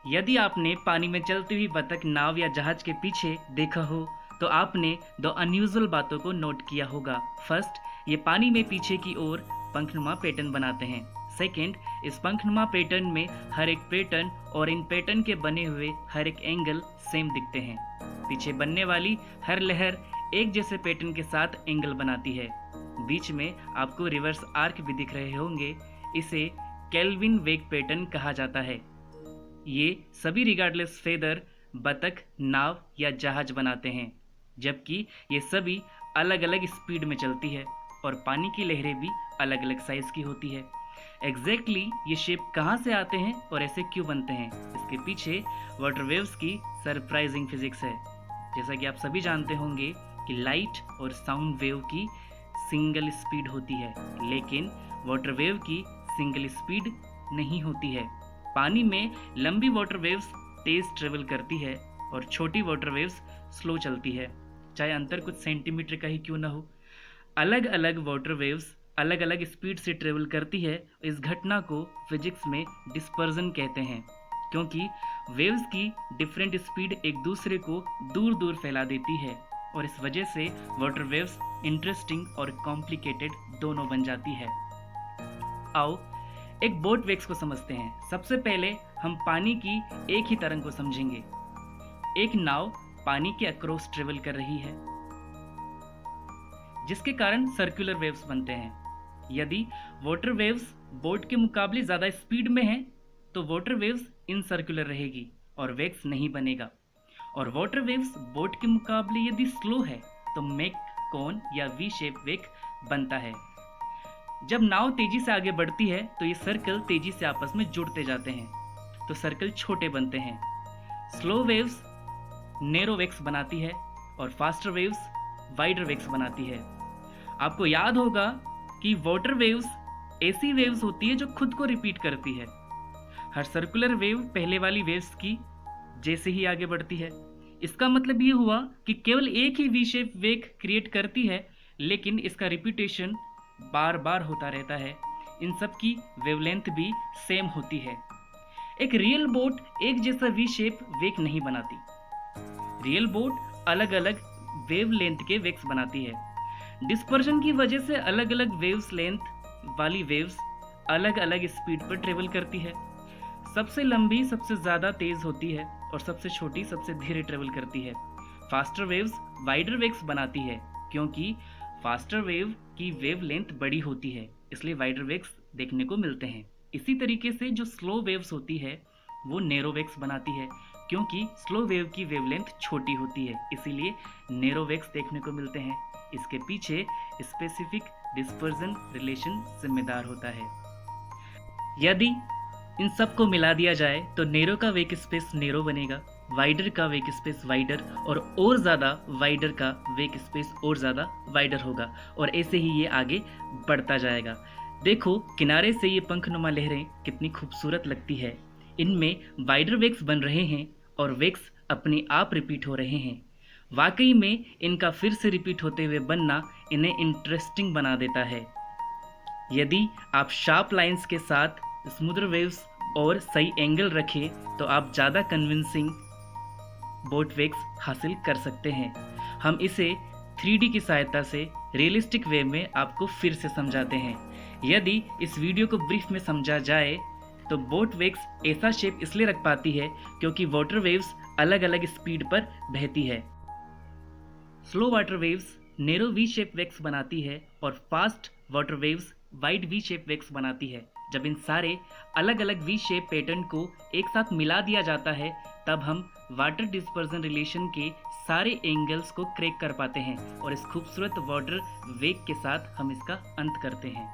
यदि आपने पानी में चलती हुई बतख, नाव या जहाज के पीछे देखा हो तो आपने दो अनयूजुअल बातों को नोट किया होगा। फर्स्ट, ये पानी में पीछे की ओर पंखनुमा पैटर्न बनाते हैं। सेकेंड, इस पंखनुमा पैटर्न में हर एक पैटर्न और इन पैटर्न के बने हुए हर एक एंगल सेम दिखते हैं। पीछे बनने वाली हर लहर एक जैसे पैटर्न के साथ एंगल बनाती है। बीच में आपको रिवर्स आर्क भी दिख रहे होंगे। इसे केल्विन वेग पैटर्न कहा जाता है। ये सभी रिगार्डलेस फेदर बतख, नाव या जहाज बनाते हैं, जबकि ये सभी अलग अलग स्पीड में चलती है और पानी की लहरें भी अलग अलग साइज की होती है। एग्जैक्टली ये शेप कहाँ से आते हैं और ऐसे क्यों बनते हैं, इसके पीछे वाटर वेव्स की सरप्राइजिंग फिजिक्स है। जैसा कि आप सभी जानते होंगे कि लाइट और साउंड वेव की सिंगल स्पीड होती है, लेकिन वाटर वेव की सिंगल स्पीड नहीं होती है। पानी में लंबी वाटर वेव्स तेज ट्रेवल करती है और छोटी वाटर वेव्स स्लो चलती है, चाहे अंतर कुछ सेंटीमीटर का ही क्यों ना हो। अलग अलग वाटर वेव्स अलग अलग स्पीड से ट्रेवल करती है। इस घटना को फिजिक्स में डिस्पर्जन कहते हैं, क्योंकि वेव्स की डिफरेंट स्पीड एक दूसरे को दूर दूर फैला देती है और इस वजह से वाटर वेव्स इंटरेस्टिंग और कॉम्प्लिकेटेड दोनों बन जाती है। आओ एक बोट वेव्स को समझते हैं। सबसे पहले हम पानी की एक ही तरंग को समझेंगे। एक नाव पानी के अक्रॉस ट्रेवल कर रही है, जिसके कारण सर्कुलर वेव्स बनते हैं। यदि वाटर वेव्स बोट के मुकाबले ज्यादा स्पीड में है तो वाटर वेव्स इनसर्कुलर रहेगी और वेव्स नहीं बनेगा। और वाटर वेव्स बोट के मुकाबले यदि स्लो है तो मेक कोन या वी शेप वेव बनता है। जब नाव तेजी से आगे बढ़ती है तो ये सर्कल तेजी से आपस में जुड़ते जाते हैं, तो सर्कल छोटे बनते हैं। स्लो वेव्स नैरो वेव्स बनाती है और फास्टर वेव्स वाइडर वेव्स बनाती है। आपको याद होगा कि वाटर वेव्स ऐसी वेव्स होती है जो खुद को रिपीट करती है। हर सर्कुलर वेव पहले वाली वेव्स की जैसे ही आगे बढ़ती है। इसका मतलब ये हुआ कि केवल एक ही वी शेप वेव क्रिएट करती है, लेकिन इसका रिपीटेशन बार बार होता रहता है। इन सब की वेवलेंथ भी सेम होती है। एक रियल बोट एक जैसा वी शेप वेव नहीं बनाती। रियल बोट अलग अलग वेव लेंथ के वेव्स बनाती है। डिस्पर्जन की वजह से अलग अलग वेव्स लेंथ वाली वेव्स अलग अलग स्पीड पर ट्रेवल करती है। सबसे लंबी सबसे ज्यादा तेज होती है और सबसे छोटी सबसे धीरे ट्रेवल करती है। फास्टर वेव्स वाइडर वेव्स बनाती है, क्योंकि फास्टर वेव की वेव लेंथ बड़ी होती है, इसलिए वाइडर वेव्स देखने को मिलते हैं। इसी तरीके से जो स्लो वेव्स होती है वो नैरो वेव्स बनाती है, क्योंकि स्लो वेव की वेवलेंथ छोटी होती है, इसीलिए नैरो वेव्स देखने को मिलते हैं। इसके पीछे स्पेसिफिक डिस्पर्जन रिलेशन जिम्मेदार होता है। यदि इन सब को मिला दिया जाए तो नैरो का वेक स्पेस नैरो बनेगा, वाइडर का वेक स्पेस वाइडर और ज़्यादा वाइडर का वेक स्पेस और ज़्यादा वाइडर होगा और ऐसे ही ये आगे बढ़ता जाएगा। देखो किनारे से ये पंखनुमा लहरें कितनी खूबसूरत लगती है। इनमें वाइडर वेक्स बन रहे हैं और वेक्स अपने आप रिपीट हो रहे हैं। वाकई में इनका फिर से रिपीट होते हुए बनना इन्हें इंटरेस्टिंग बना देता है। यदि आप शार्प लाइंस के साथ स्मूदर वेव्स और सही एंगल रखें तो आप ज़्यादा कन्विंसिंग बोट वेव्स हासिल कर सकते हैं। हम इसे 3D की सहायता से रियलिस्टिक वे में आपको फिर से समझाते हैं। यदि इस वीडियो को ब्रीफ में समझा जाए तो बोट वेव्स ऐसा शेप इसलिए रख पाती है क्योंकि वाटर वेव्स अलग अलग स्पीड पर बहती है। Slow water waves narrow V shape waves बनाती है और fast water waves wide V shape waves बनाती है। जब इन सारे अलग अलग वी शेप पैटर्न को एक साथ मिला दिया जाता है तब हम वाटर डिस्पर्जन रिलेशन के सारे एंगल्स को क्रैक कर पाते हैं और इस खूबसूरत वाटर वेव के साथ हम इसका अंत करते हैं।